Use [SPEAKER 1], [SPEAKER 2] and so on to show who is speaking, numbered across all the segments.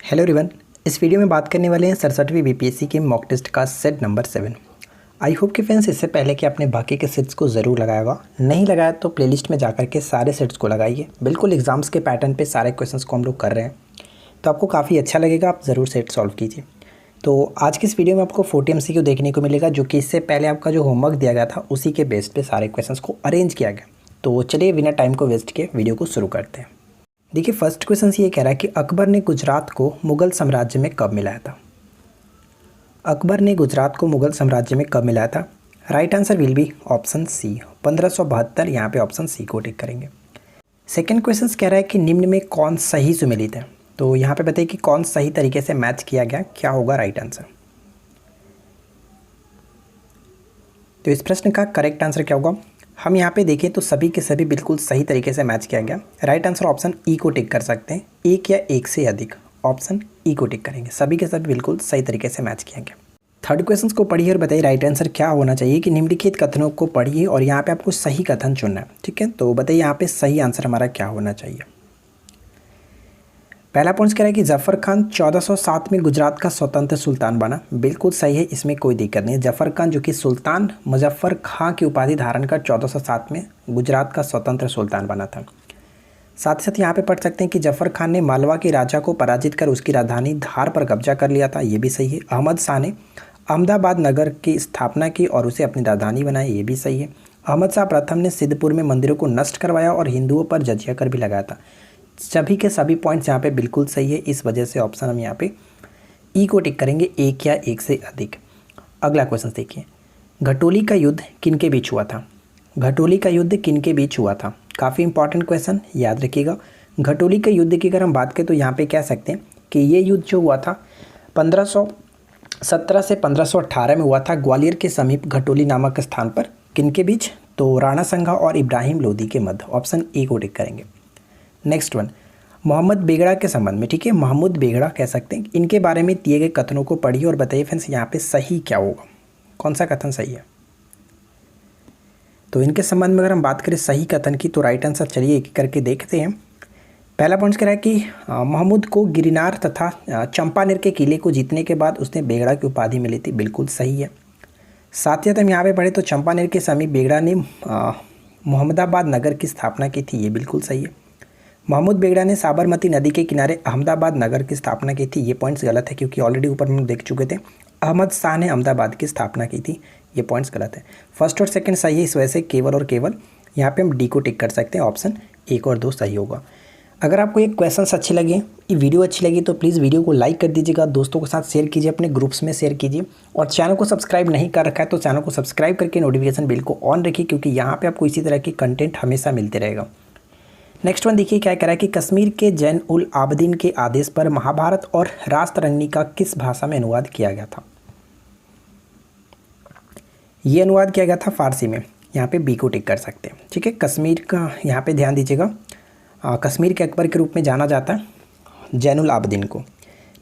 [SPEAKER 1] Hello everyone. इस video में बात करने वाले हैं 67वीं बीपीएससी के मॉक टेस्ट का सेट नंबर 7। आई होप कि फ्रेंड्स इससे पहले कि आपने बाकी के सेट्स को ज़रूर लगाया होगा, नहीं लगाया तो प्लेलिस्ट में जाकर के सारे सेट्स को लगाइए। बिल्कुल एग्जाम्स के पैटर्न पे सारे क्वेश्चंस को हम लोग कर रहे हैं, तो आपको काफ़ी अच्छा लगेगा। आप ज़रूर सेट सॉल्व कीजिए। तो आज की इस वीडियो में आपको 40 MCQ देखने को मिलेगा, जो कि इससे पहले आपका जो होमवर्क दिया गया था उसी के बेस पे सारे क्वेश्चंस को अरेंज किया गया। तो चलिए बिना टाइम को वेस्ट किए वीडियो को शुरू करते हैं। देखिए, फर्स्ट क्वेश्चन ये कह रहा है कि अकबर ने गुजरात को मुग़ल साम्राज्य में कब मिलाया था। अकबर ने गुजरात को मुग़ल साम्राज्य में कब मिलाया था। Right answer will be option C 1572। यहाँ पे ऑप्शन सी को टिक करेंगे। सेकंड क्वेश्चन कह रहा है कि निम्न में कौन सही सुमेलित है। तो यहाँ पे बताइए कि कौन सही तरीके से मैच किया गया, क्या होगा राइट आंसर। तो इस प्रश्न का करेक्ट आंसर क्या होगा। हम यहाँ पे देखें तो सभी के सभी बिल्कुल सही तरीके से मैच किया गया। राइट आंसर ऑप्शन ई को टिक कर सकते हैं। एक या एक से अधिक, ऑप्शन ई को टिक करेंगे। सभी के सभी बिल्कुल सही तरीके से मैच किया गया। थर्ड क्वेश्चन को पढ़िए और बताइए राइट आंसर क्या होना चाहिए। कि निम्नलिखित कथनों को पढ़िए और यहाँ पे आपको सही कथन चुनना है। ठीक है, तो बताइए यहाँ पे सही आंसर हमारा क्या होना चाहिए। पहला पॉइंट कह रहा है कि जफ़र खान 1407 में गुजरात का स्वतंत्र सुल्तान बना। बिल्कुल सही है, इसमें कोई दिक्कत नहीं है। जफ़र खान जो कि सुल्तान मुजफ्फर खां की उपाधि धारण कर 1407 में गुजरात का स्वतंत्र सुल्तान बना था। साथ ही साथ यहाँ पे पढ़ सकते हैं कि जफ़र खान ने मालवा के राजा को पराजित कर उसकी राजधानी धार पर कब्जा कर लिया था। ये भी सही है। अहमद शाह ने अहमदाबाद नगर की स्थापना की और उसे अपनी राजधानी बनाई। ये भी सही है। अहमद शाह प्रथम ने सिद्धपुर में मंदिरों को नष्ट करवाया और हिंदुओं पर जजिया कर भी लगाया था। सभी के सभी पॉइंट्स यहाँ पे बिल्कुल सही है। इस वजह से ऑप्शन हम यहाँ पे ई को टिक करेंगे, एक या एक से अधिक। अगला क्वेश्चन देखिए, घटोली का युद्ध किनके बीच हुआ था। घटोली का युद्ध किनके बीच हुआ था। काफ़ी इंपॉर्टेंट क्वेश्चन, याद रखिएगा। घटोली के युद्ध की अगर हम बात करें तो यहाँ पे कह सकते हैं कि ये युद्ध जो हुआ था 1517 से 1518 में हुआ था, ग्वालियर के समीप घटोली नामक स्थान पर। किनके बीच, तो राणा संघा और इब्राहिम लोदी के मध्य। ऑप्शन ए को टिक करेंगे। नेक्स्ट वन, मोहम्मद बेगड़ा के संबंध में। ठीक है, महमूद बेगड़ा कह सकते हैं। इनके बारे में दिए गए कथनों को पढ़िए और बताइए फ्रेंड्स यहाँ पे सही क्या होगा, कौन सा कथन सही है। तो इनके संबंध में अगर हम बात करें सही कथन की, तो राइट आंसर चलिए एक करके देखते हैं। पहला पॉइंट कह रहा है कि महमूद को गिरनार तथा चंपानेर के किले को जीतने के बाद उसने बेगड़ा की उपाधि मिली थी। बिल्कुल सही है। साथ ही साथ हम यहाँ पे पढ़े तो चंपानेर के समीप बेगड़ा ने मोहम्मदाबाद नगर की स्थापना की थी। ये बिल्कुल सही है। महमूद बेगड़ा ने साबरमती नदी के किनारे अहमदाबाद नगर की स्थापना की थी। ये पॉइंट्स गलत है, क्योंकि ऑलरेडी ऊपर हम देख चुके थे अहमद शाह ने अहमदाबाद की स्थापना की थी। ये पॉइंट्स गलत है। फर्स्ट और सेकंड सही है, इस वजह से केवल और केवल यहाँ पे हम डी को टिक कर सकते हैं। ऑप्शन एक और दो सही होगा। अगर आपको ये क्वेश्चंस अच्छे लगे, ये वीडियो अच्छी लगी, तो प्लीज़ वीडियो को लाइक कर दीजिएगा, दोस्तों के साथ शेयर कीजिए, अपने ग्रुप्स में शेयर कीजिए। और चैनल को सब्सक्राइब नहीं कर रखा है तो चैनल को सब्सक्राइब करके नोटिफिकेशन बिल को ऑन रखिए, क्योंकि यहाँ पर आपको इसी तरह की कंटेंट हमेशा मिलते रहेगा। नेक्स्ट वन देखिए क्या कह रहा है कि कश्मीर के जैन उल आबदीन के आदेश पर महाभारत और रास्तरंगिणी का किस भाषा में अनुवाद किया गया था। ये अनुवाद किया गया था फारसी में। यहाँ पे बी को टिक कर सकते हैं। ठीक है, कश्मीर का यहाँ पे ध्यान दीजिएगा, कश्मीर के अकबर के रूप में जाना जाता है जैन उल आबदीन को।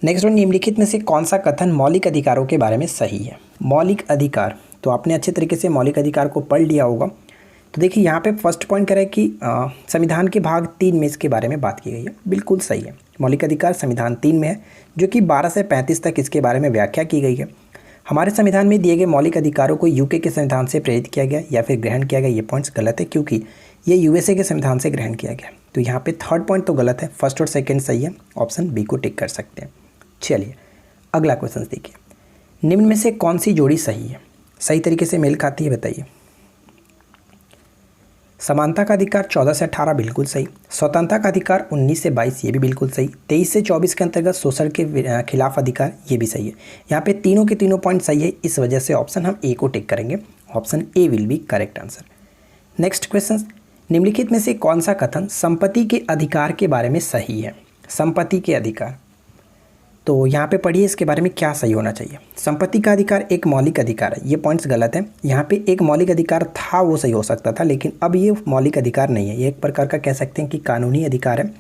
[SPEAKER 1] नेक्स्ट वन, निम्नलिखित में से कौन सा कथन मौलिक अधिकारों के बारे में सही है। मौलिक अधिकार, तो आपने अच्छे तरीके से मौलिक अधिकार को पढ़ लिया होगा। तो देखिए यहाँ पे फर्स्ट पॉइंट करें कि संविधान के भाग 3 में इसके बारे में बात की गई है। बिल्कुल सही है। मौलिक अधिकार संविधान 3 में है, जो कि 12 से 35 तक इसके बारे में व्याख्या की गई है। हमारे संविधान में दिए गए मौलिक अधिकारों को यूके के संविधान से प्रेरित किया गया या फिर ग्रहण किया गया। ये पॉइंट्स गलत है, क्योंकि ये यूएसए के संविधान से ग्रहण किया गया। तो यहाँ पे थर्ड पॉइंट तो गलत है, फर्स्ट और सेकेंड सही है। ऑप्शन बी को टिक कर सकते हैं। चलिए अगला क्वेश्चन देखिए, निम्न में से कौन सी जोड़ी सही है, सही तरीके से मेल खाती है, बताइए। समानता का अधिकार 14 से 18 बिल्कुल सही। स्वतंत्रता का अधिकार 19 से 22, ये भी बिल्कुल सही। 23 से 24 के अंतर्गत शोषण के खिलाफ अधिकार, ये भी सही है। यहाँ पे तीनों के तीनों पॉइंट सही है, इस वजह से ऑप्शन हम ए को टिक करेंगे। Option A will be correct answer. Next question, निम्नलिखित में से कौन सा कथन संपत्ति के अधिकार के बारे में सही है। संपत्ति के अधिकार, तो यहाँ पे पढ़िए इसके बारे में क्या सही होना चाहिए। संपत्ति का अधिकार एक मौलिक अधिकार है। ये पॉइंट्स गलत है। यहाँ पे एक मौलिक अधिकार था, वो सही हो सकता था, लेकिन अब ये मौलिक अधिकार नहीं है। ये एक प्रकार का कह सकते हैं कि कानूनी अधिकार है।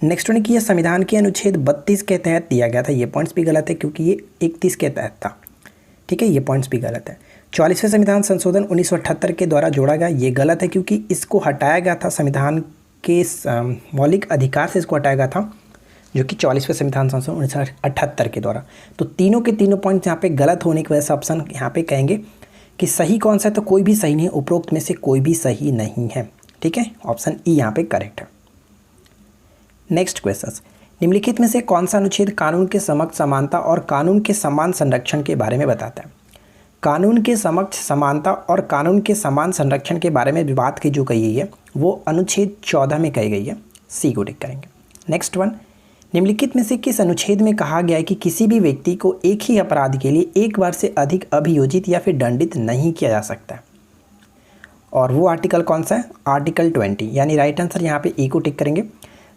[SPEAKER 1] नेक्स्ट वन कि यह संविधान के अनुच्छेद 32 के तहत दिया गया था। ये पॉइंट्स भी गलत है, क्योंकि ये 31 के तहत था। ठीक है, ये पॉइंट्स भी गलत है। 44वें संविधान संशोधन 1978 के द्वारा जोड़ा गया, ये गलत है, क्योंकि इसको हटाया गया था संविधान के मौलिक अधिकार से, इसको हटाया गया था जो कि 44वें संविधान संशोधन 1978 के द्वारा। तो तीनों के तीनों पॉइंट यहाँ पे गलत होने की वजह से ऑप्शन यहाँ पे कहेंगे कि सही कौन सा है, तो कोई भी सही नहीं है, उपरोक्त में से कोई भी सही नहीं है। ठीक है, ऑप्शन ई यहाँ पे करेक्ट है। नेक्स्ट क्वेश्चन, निम्नलिखित में से कौन सा अनुच्छेद कानून के समक्ष समानता और कानून के समान संरक्षण के बारे में बताता है? कानून के समक्ष समानता और कानून के समान संरक्षण के बारे में बात की जो कही गई है वो अनुच्छेद 14 में कही गई है। सी को टिक करेंगे। नेक्स्ट वन, निम्नलिखित में से किस अनुच्छेद में कहा गया है कि किसी भी व्यक्ति को एक ही अपराध के लिए एक बार से अधिक अभियोजित या फिर दंडित नहीं किया जा सकता है? और वो आर्टिकल कौन सा है? आर्टिकल 20, यानी राइट आंसर यहाँ पे ए को टिक करेंगे।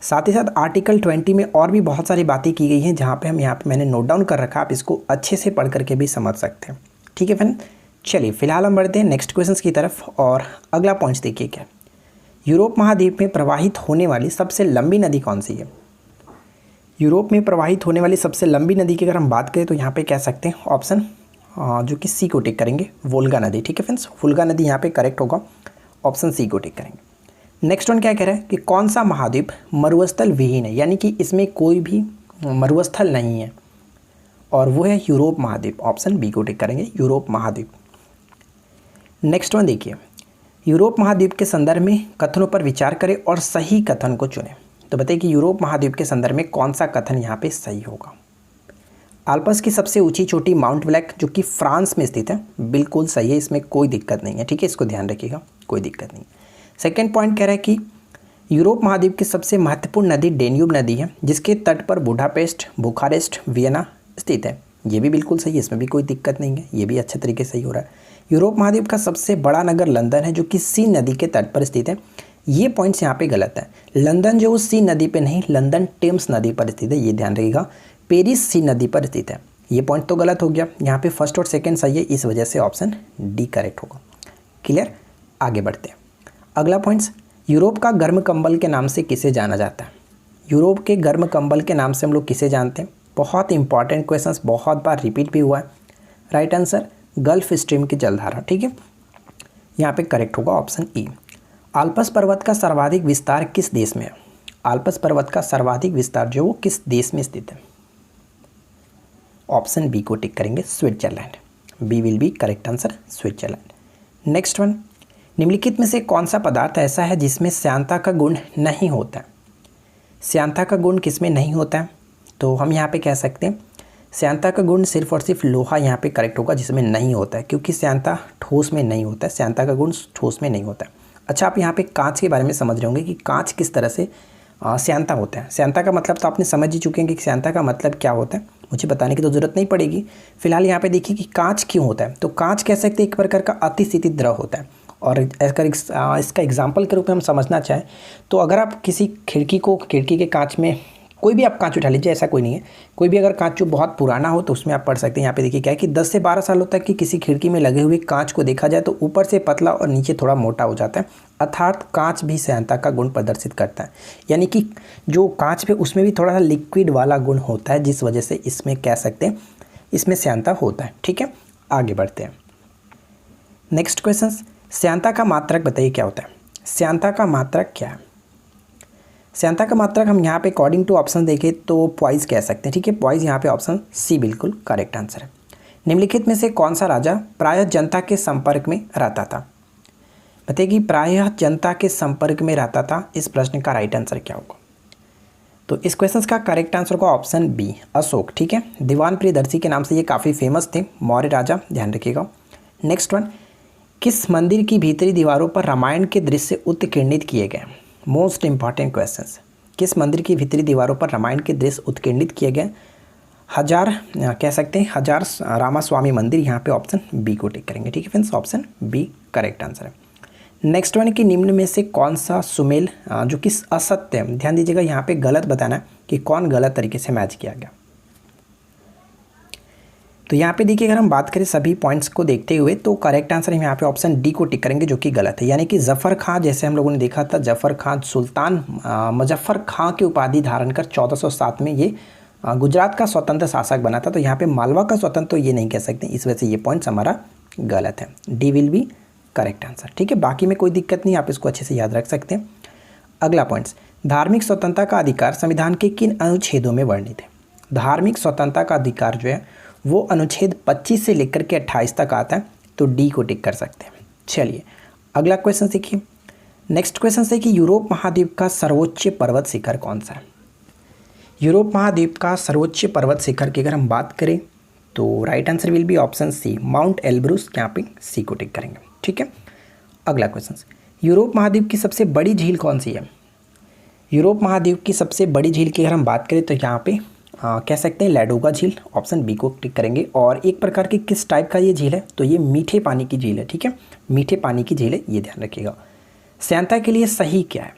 [SPEAKER 1] साथ ही साथ आर्टिकल 20 में और भी बहुत सारी बातें की गई हैं जहाँ पे हम यहाँ पे मैंने नोट डाउन कर रखा, आप इसको अच्छे से पढ़ करके भी समझ सकते हैं। ठीक है फ्रेंड, चलिए फिलहाल हम बढ़ते हैं नेक्स्ट क्वेश्चन की तरफ। और अगला पॉइंट देखिए क्या, यूरोप महाद्वीप में प्रवाहित होने वाली सबसे लंबी नदी कौन सी है? यूरोप में प्रवाहित होने वाली सबसे लंबी नदी की अगर हम बात करें तो यहाँ पे कह सकते हैं ऑप्शन जो कि सी को टिक करेंगे, वोल्गा नदी। ठीक है फ्रेंड्स, वोल्गा नदी यहाँ पे करेक्ट होगा, ऑप्शन सी को टिक करेंगे। नेक्स्ट वन क्या कह रहा है कि कौन सा महाद्वीप मरुस्थल विहीन है, यानी कि इसमें कोई भी मरुस्थल नहीं है, और वो है यूरोप महाद्वीप। ऑप्शन बी को टिक करेंगे, यूरोप महाद्वीप। नेक्स्ट वन देखिए, यूरोप महाद्वीप के संदर्भ में कथनों पर विचार करें और सही कथन को चुनें। तो बताइए कि यूरोप महाद्वीप के संदर्भ में कौन सा कथन यहाँ पे सही होगा? आल्प्स की सबसे ऊंची चोटी माउंट ब्लैक जो कि फ्रांस में स्थित है, बिल्कुल सही है, इसमें कोई दिक्कत नहीं है। ठीक है, इसको ध्यान रखिएगा, कोई दिक्कत नहीं। सेकेंड पॉइंट कह रहा है कि यूरोप महाद्वीप की सबसे महत्वपूर्ण नदी डेन्यूब नदी है जिसके तट पर बुडापेस्ट, बुखारेस्ट, वियना स्थित है। ये भी बिल्कुल सही है, इसमें भी कोई दिक्कत नहीं है, ये भी अच्छे तरीके से सही हो रहा है। यूरोप महाद्वीप का सबसे बड़ा नगर लंदन है जो कि सीन नदी के तट पर स्थित है। ये पॉइंट्स यहाँ पे गलत है, लंदन जो सीन नदी पे नहीं, लंदन टेम्स नदी पर स्थित है, ये ध्यान रखिएगा। पेरिस सीन नदी पर स्थित है, ये पॉइंट तो गलत हो गया। यहाँ पे फर्स्ट और सेकंड सही है, इस वजह से ऑप्शन डी करेक्ट होगा। क्लियर, आगे बढ़ते हैं। अगला पॉइंट्स, यूरोप का गर्म कंबल के नाम से किसे जाना जाता है? यूरोप के गर्म कंबल के नाम से हम लोग किसे जानते हैं? बहुत इंपॉर्टेंट क्वेश्चंस, बहुत बार रिपीट भी हुआ है। राइट आंसर गल्फ स्ट्रीम की जलधारा। ठीक है, यहाँ पे करेक्ट होगा ऑप्शन ई। आल्प्स पर्वत का सर्वाधिक विस्तार किस देश में है? आल्प्स पर्वत का सर्वाधिक विस्तार जो वो किस देश में स्थित है? ऑप्शन बी को टिक करेंगे, Switzerland. B will be correct answer, Switzerland. Next one, निम्नलिखित में से कौन सा पदार्थ ऐसा है जिसमें श्यानता का गुण नहीं होता है? श्यानता का गुण किसमें नहीं होता है? तो हम यहाँ पे कह सकते हैं श्यानता का गुण सिर्फ और सिर्फ लोहा यहाँ पे करेक्ट होगा जिसमें नहीं होता है, क्योंकि श्यानता ठोस में नहीं होता है, श्यानता का गुण ठोस में नहीं होता है। अच्छा, आप यहाँ पे कांच के बारे में समझ रहे होंगे कि कांच किस तरह से श्यानता होता है। श्यानता का मतलब तो आपने समझ ही चुके हैं कि श्यानता का मतलब क्या होता है, मुझे बताने की तो ज़रूरत नहीं पड़ेगी। फिलहाल यहाँ पे देखिए कि कांच क्यों होता है। तो कांच कह सकते हैं एक प्रकार का अतिस्थितिज द्रव होता है, और इसका एग्जाम्पल के रूप में हम समझना चाहें तो अगर आप किसी खिड़की के कांच में कोई भी आप कांच उठा लीजिए, ऐसा कोई नहीं है, कोई भी अगर कांच जो बहुत पुराना हो तो उसमें आप पढ़ सकते हैं। यहाँ पे देखिए क्या है कि 10 से 12 सालों तक की किसी खिड़की में लगे हुए कांच को देखा जाए तो ऊपर से पतला और नीचे थोड़ा मोटा हो जाता है, अर्थात कांच भी श्यानता का गुण प्रदर्शित करता है। यानी कि जो कांच पे उसमें भी थोड़ा सा लिक्विड वाला गुण होता है, जिस वजह से इसमें कह सकते हैं इसमें श्यानता होता है। ठीक है, आगे बढ़ते हैं। नेक्स्ट क्वेश्चन, श्यानता का मात्रक बताइए क्या होता है? श्यानता का मात्रक क्या है? श्यानता का मात्रक हम यहाँ पे अकॉर्डिंग टू ऑप्शन देखें तो पॉइज कह सकते हैं। ठीक है, पॉइज यहाँ पे ऑप्शन सी बिल्कुल करेक्ट आंसर है। निम्नलिखित में से कौन सा राजा प्रायः जनता के संपर्क में रहता था? बताइए कि प्रायः जनता के संपर्क में रहता था, इस प्रश्न का राइट आंसर क्या होगा? तो इस क्वेश्चन का करेक्ट आंसर होगा ऑप्शन बी, अशोक। ठीक है, दीवान प्रियदर्शी के नाम से ये काफ़ी फेमस थे, मौर्य राजा, ध्यान रखिएगा। नेक्स्ट वन, किस मंदिर की भीतरी दीवारों पर रामायण के दृश्य उत्कीर्णित किए गए? मोस्ट इंपॉर्टेंट क्वेश्चंस, किस मंदिर की भीतरी दीवारों पर रामायण के दृश्य उत्कीर्णित किए गए? कह सकते हैं हजार रामास्वामी मंदिर, यहाँ पे ऑप्शन बी को टिक करेंगे। ठीक है friends, option B correct answer है। नेक्स्ट वन कि निम्न में से कौन सा सुमेल जो कि असत्य है? ध्यान दीजिएगा, यहाँ पे गलत बताना है कि कौन गलत तरीके से मैच किया गया। तो यहाँ पे देखिए, अगर हम बात करें सभी पॉइंट्स को देखते हुए तो करेक्ट आंसर हम यहाँ पे ऑप्शन डी को टिक करेंगे, जो कि गलत है। यानी कि जफ़र खां, जैसे हम लोगों ने देखा था, जफ़र खां सुल्तान मुजफ्फर खां की उपाधि धारण कर 1407 में ये गुजरात का स्वतंत्र शासक बना था। तो यहाँ पे मालवा का स्वतंत्र तो ये नहीं कह सकते, इस वजह से ये पॉइंट्स हमारा गलत है। D will be correct answer. ठीक है, बाकी में कोई दिक्कत नहीं, आप इसको अच्छे से याद रख सकते हैं। अगला पॉइंट्स, धार्मिक स्वतंत्रता का अधिकार संविधान के किन अनुच्छेदों में वर्णित है? धार्मिक स्वतंत्रता का अधिकार जो है वो अनुच्छेद 25 से लेकर के 28 तक आता है, तो डी को टिक कर सकते हैं। चलिए अगला क्वेश्चन देखिए। नेक्स्ट क्वेश्चन है कि यूरोप महाद्वीप का सर्वोच्च पर्वत शिखर कौन सा है? यूरोप महाद्वीप का सर्वोच्च पर्वत शिखर की अगर हम बात करें तो right answer will be option C, mount Elbrus. यहाँ पे सी को टिक करेंगे। ठीक है, अगला क्वेश्चन, यूरोप महाद्वीप की सबसे बड़ी झील कौन सी है? यूरोप महाद्वीप की सबसे बड़ी झील की अगर हम बात करें तो यहाँ पे कह सकते हैं लैडोगा झील, ऑप्शन बी को टिक करेंगे। और एक प्रकार की किस टाइप का ये झील है? तो ये मीठे पानी की झील है। ठीक है, मीठे पानी की झील है, ये ध्यान रखिएगा। सैंता के लिए सही क्या है?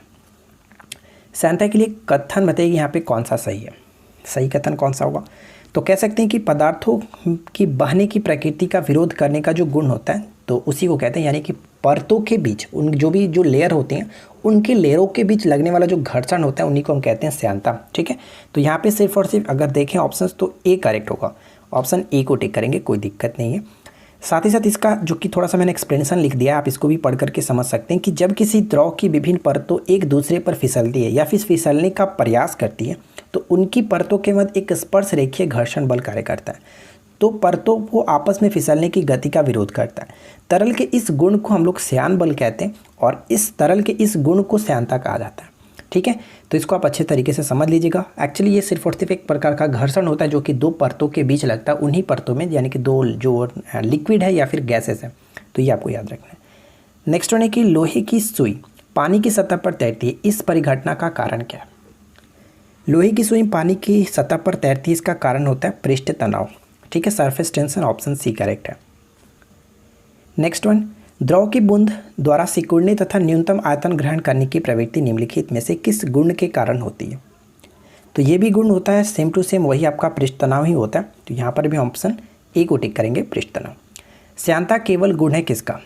[SPEAKER 1] सैंता के लिए कथन बताइए यहाँ पे कौन सा सही है? सही कथन कौन सा होगा? तो कह सकते हैं कि पदार्थों की बहने की प्रकृति का विरोध करने का जो गुण होता है तो उसी को कहते हैं, यानी कि परतों के बीच उन जो लेयर होते हैं उनके लेयरों के बीच लगने वाला जो घर्षण होता है उन्हीं को हम कहते हैं सैंता। ठीक है, तो यहाँ पे सिर्फ और सिर्फ अगर देखें ऑप्शंस तो ए करेक्ट होगा, ऑप्शन ए को टिक करेंगे, कोई दिक्कत नहीं है। साथ ही साथ इसका जो कि थोड़ा सा मैंने एक्सप्लेनेशन लिख दिया, आप इसको भी पढ़ करके समझ सकते हैं कि जब किसी द्रव की विभिन्न परतों एक दूसरे पर फिसलती है या फिर फिसलने का प्रयास करती है तो उनकी परतों के मध्य एक स्पर्श रेखीय घर्षण बल कार्य करता है, तो परतों को आपस में फिसलने की गति का विरोध करता है। तरल के इस गुण को हम लोग श्यान बल कहते हैं और इस तरल के इस गुण को श्यानता कहा जाता है। ठीक है, तो इसको आप अच्छे तरीके से समझ लीजिएगा। एक्चुअली ये सिर्फ और सिर्फ एक प्रकार का घर्षण होता है जो कि दो परतों के बीच लगता है, उन्हीं परतों में, यानी कि दो जो लिक्विड है या फिर गैसेस है, तो ये आपको याद रखना है। नेक्स्ट वन है कि लोहे की सुई पानी की सतह पर तैरती है, इस परिघटना का कारण क्या है? लोहे की सुई पानी की सतह पर तैरती है, इसका कारण होता है पृष्ठ तनाव। ठीक है, surface tension, option C correct है। नेक्स्ट वन, द्रव की बूंद द्वारा सिकुड़ने तथा न्यूनतम आयतन ग्रहण करने की प्रवृत्ति निम्नलिखित में से किस गुण के कारण होती है? तो ये भी गुण होता है सेम टू सेम वही आपका पृष्ठ तनाव ही होता है, तो यहाँ पर भी ऑप्शन ए को टिक करेंगे, पृष्ठ तनाव। श्यानता केवल गुण है किसका?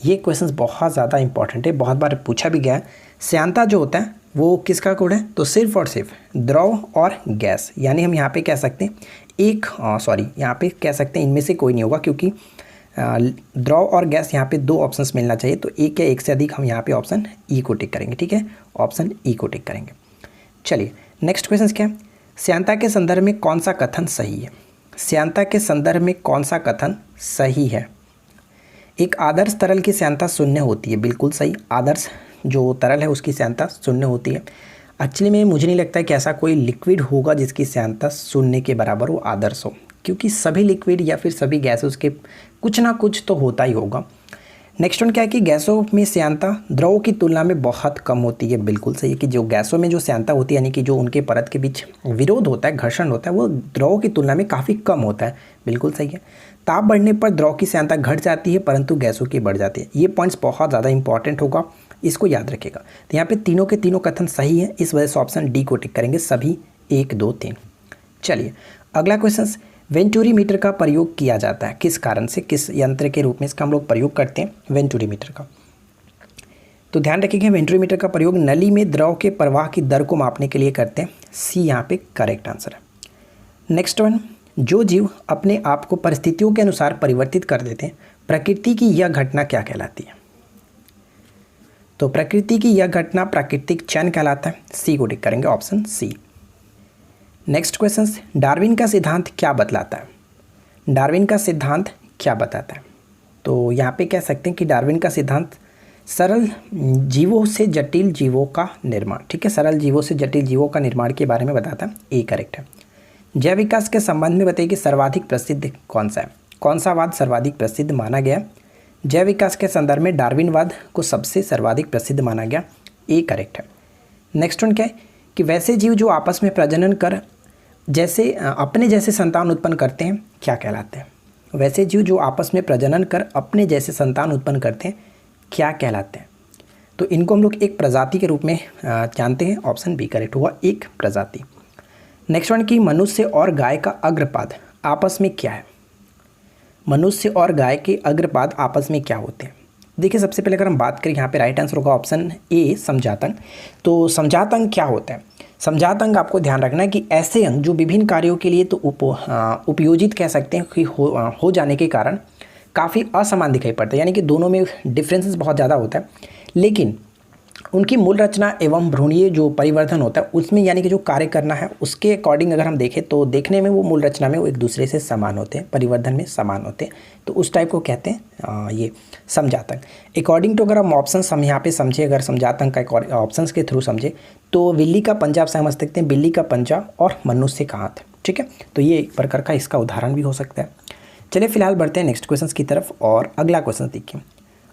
[SPEAKER 1] ये क्वेश्चन बहुत ज़्यादा इंपॉर्टेंट है, बहुत बार पूछा भी गया है। श्यानता जो होता है वो किसका गुण है? तो सिर्फ और सिर्फ द्रव और गैस, यानी हम यहाँ पे कह सकते हैं यहाँ पे कह सकते हैं इनमें से कोई नहीं होगा, क्योंकि द्रव और गैस यहाँ पे दो ऑप्शंस मिलना चाहिए, तो एक या एक से अधिक हम यहाँ पे ऑप्शन ई को टिक करेंगे। ठीक है, ऑप्शन ई को टिक करेंगे। चलिए नेक्स्ट क्वेश्चन क्या है? श्यानता के संदर्भ में कौन सा कथन सही है? श्यानता के संदर्भ में कौन सा कथन सही है? एक आदर्श तरल की श्यानता शून्य होती है, बिल्कुल सही। आदर्श जो तरल है उसकी श्यानता शून्य होती है। एक्चुअली में मुझे नहीं लगता है कि ऐसा कोई लिक्विड होगा जिसकी श्यानता शून्य के बराबर हो, आदर्श हो, क्योंकि सभी लिक्विड या फिर सभी गैसेस के कुछ ना कुछ तो होता ही होगा। नेक्स्ट वन क्या है कि गैसों में श्यानता द्रवों की तुलना में बहुत कम होती है, बिल्कुल सही है कि जो गैसों में जो श्यानता होती है, यानी कि जो उनके परत के बीच विरोध होता है, घर्षण होता है, वो द्रवों की तुलना में काफ़ी कम होता है, बिल्कुल सही है। ताप बढ़ने पर द्रव की श्यानता घट जाती है परंतु गैसों की बढ़ जाती है। ये पॉइंट्स बहुत ज़्यादा इंपॉर्टेंट होगा, इसको याद रखिएगा। तो यहाँ पे तीनों के तीनों कथन सही है, इस वजह से ऑप्शन डी को टिक करेंगे, सभी 1, 2, 3। चलिए अगला क्वेश्चन, वेंटूरीमीटर का प्रयोग किया जाता है किस कारण से, किस यंत्र के रूप में इसका हम लोग प्रयोग करते हैं वेंटूरीमीटर का? तो ध्यान रखिएगा वेंटूरीमीटर का प्रयोग नली में द्रव के प्रवाह की दर को मापने के लिए करते हैं, सी यहाँ पे करेक्ट आंसर है। नेक्स्ट वन, जो जीव अपने आप को परिस्थितियों के अनुसार परिवर्तित कर देते हैं, प्रकृति की यह घटना क्या कहलाती है? तो प्रकृति की यह घटना प्राकृतिक चयन कहलाता है, सी को टिक करेंगे, option C. Next question, Darwin का सिद्धांत क्या बतलाता है? डार्विन का सिद्धांत क्या बताता है? तो यहाँ पे कह सकते हैं कि डार्विन का सिद्धांत सरल जीवों से जटिल जीवों का निर्माण, ठीक है, सरल जीवों से जटिल जीवों का निर्माण के बारे में बताता है, ए करेक्ट है। जैव विकास के संबंध में बताइए कि सर्वाधिक प्रसिद्ध कौन सा है? कौन सा वाद सर्वाधिक प्रसिद्ध माना गया? जैव विकास के संदर्भ में डार्विनवाद को सबसे सर्वाधिक प्रसिद्ध माना गया, ए करेक्ट है। नेक्स्ट वन क्या है कि वैसे जीव जो आपस में प्रजनन कर जैसे अपने जैसे संतान उत्पन्न करते हैं क्या कहलाते हैं? वैसे जीव जो आपस में प्रजनन कर अपने जैसे संतान उत्पन्न करते हैं क्या कहलाते हैं? तो इनको हम लोग एक प्रजाति के रूप में जानते हैं, ऑप्शन बी करेक्ट होगा, एक प्रजाति। नेक्स्ट वन की मनुष्य और गाय का अग्रपाद आपस में क्या है? मनुष्य और गाय के अग्रपाद आपस में क्या होते हैं? देखिए सबसे पहले अगर हम बात करें यहाँ पे राइट आंसर होगा ऑप्शन ए समजात अंग। तो समजात अंग क्या होता है? समजात अंग आपको ध्यान रखना है कि ऐसे अंग जो विभिन्न कार्यों के लिए तो उपयोजित कह सकते हैं कि हो जाने के कारण काफ़ी असमान दिखाई पड़ता है, यानी कि दोनों में डिफरेंसेस बहुत ज़्यादा होता है, लेकिन उनकी मूल रचना एवं भ्रूणीय जो परिवर्धन होता है उसमें यानी कि जो कार्य करना है उसके अकॉर्डिंग अगर हम देखें तो देखने में वो मूल रचना में वो एक दूसरे से समान होते हैं, परिवर्धन में समान होते हैं, तो उस टाइप को कहते हैं ये समजातक। अकॉर्डिंग टू अगर हम यहाँ पे समझे, अगर समजातक का ऑप्शन के थ्रू समझे तो बिल्ली का पंजा आप समझ सकते हैं, बिल्ली का पंजा और मनुष्य का हाथ, ठीक है। तो ये एक प्रकार का इसका उदाहरण भी हो सकता है। चलिए फिलहाल बढ़ते हैं नेक्स्ट क्वेश्चन की तरफ। और अगला क्वेश्चन देखिए,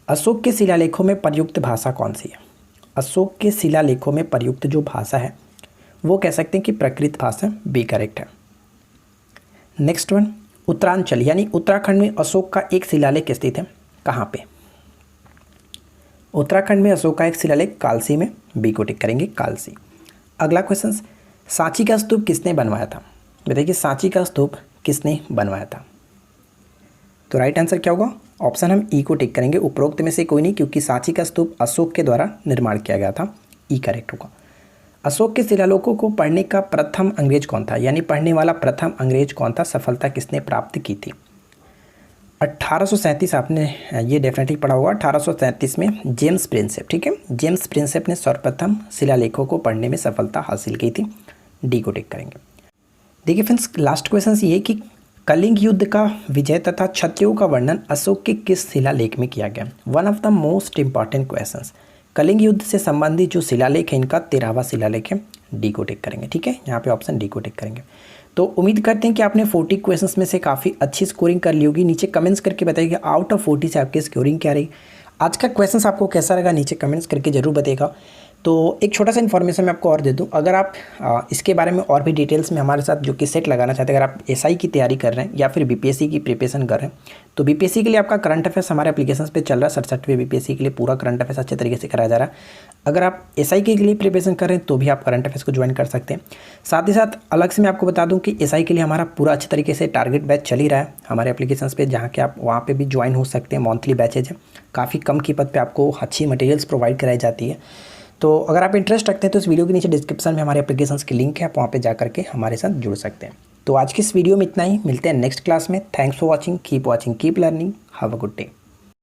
[SPEAKER 1] अशोक के शिलालेखों में प्रयुक्त भाषा कौन सी है? अशोक के शिलालेखों में प्रयुक्त जो भाषा है वो कह सकते हैं कि प्राकृत भाषा, बी करेक्ट है। नेक्स्ट वन, उत्तरांचल यानी उत्तराखंड में अशोक का एक शिलालेख स्थित है, कहाँ पे? उत्तराखंड में अशोक का एक शिलालेख कालसी में, बी को टिक करेंगे, कालसी। अगला क्वेश्चन, सांची का स्तूप किसने बनवाया था? बताइए सांची का स्तूप किसने बनवाया था? तो राइट आंसर क्या होगा? ऑप्शन हम ई को टिक करेंगे, उपरोक्त में से कोई नहीं, क्योंकि सांची का स्तूप अशोक के द्वारा निर्माण किया गया था, ई करेक्ट होगा। अशोक के शिलालेखों को पढ़ने का प्रथम अंग्रेज कौन था, यानी पढ़ने वाला प्रथम अंग्रेज कौन था, सफलता किसने प्राप्त की थी? 1837, आपने ये डेफिनेटली पढ़ा होगा, 1837 में जेम्स प्रिंसेप, ठीक है, जेम्स प्रिंसेप ने सर्वप्रथम शिलालेखों को पढ़ने में सफलता हासिल की थी, डी को टिक करेंगे। देखिए फ्रेंड्स, लास्ट क्वेश्चन ये कि कलिंग युद्ध का विजय तथा क्षत्रियों का वर्णन अशोक के किस शिलालेख में किया गया? One of the most important questions. Kalinga युद्ध से संबंधित जो शिलालेख है इनका 13वां शिलालेख है, डी को टिक करेंगे, ठीक है, यहाँ पे ऑप्शन डी को टिक करेंगे। तो उम्मीद करते हैं कि आपने 40 क्वेश्चंस में से काफ़ी अच्छी स्कोरिंग कर ली होगी। नीचे कमेंट्स करके बताइए आउट ऑफ 40 से आपकी स्कोरिंग क्या रही। आज का क्वेश्चन आपको कैसा लगा नीचे कमेंट्स करके जरूर बताइएगा। तो एक छोटा सा इन्फॉर्मेशन मैं आपको और दे दूं, अगर आप इसके बारे में और भी डिटेल्स में हमारे साथ जो कि सेट लगाना चाहते हैं, अगर आप एसआई की तैयारी कर रहे हैं या फिर बीपीएससी की प्रिपरेशन कर रहे हैं, तो बीपीएससी के लिए आपका करंट अफेयर्स हमारे एप्लीकेशन पे चल रहा है। 67वें बीपीएससी के लिए पूरा करंट अफेयर्स अच्छे तरीके से कराया जा रहा है। अगर आप एसआई के लिए प्रिपरेशन कर रहे हैं तो भी आप करंट अफेयर्स को ज्वाइन कर सकते हैं। साथ ही साथ अलग से मैं आपको बता दूं कि एसआई के लिए हमारा पूरा अच्छे तरीके से टारगेट बैच चल ही रहा है हमारे एप्लीकेशन पे, जहाँ के आप वहाँ पे भी ज्वाइन हो सकते हैं। मंथली बैचेज है, काफ़ी कम कीमत पे आपको अच्छी मटेरियल्स प्रोवाइड कराई जाती है। तो अगर आप इंटरेस्ट रखते हैं तो इस वीडियो के नीचे डिस्क्रिप्शन में हमारे एप्लीकेशंस की लिंक है, आप वहाँ पे जा करके हमारे साथ जुड़ सकते हैं। तो आज की इस वीडियो में इतना ही, मिलते हैं नेक्स्ट क्लास में। Thanks for watching, keep watching, keep learning, have a good day.